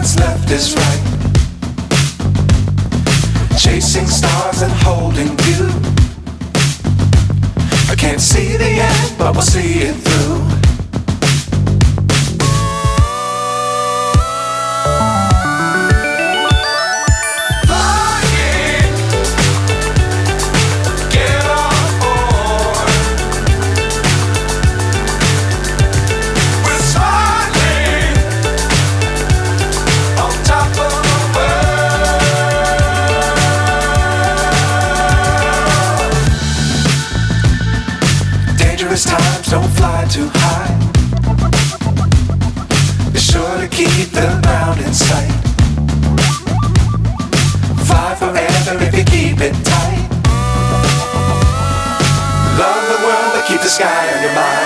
what's left is right. Chasing stars and holding you. I can't see the end, but we'll see it through. Times don't fly too high. Be sure to keep the ground in sight. Fly forever if you keep it tight. Love the world but keep the sky on your mind.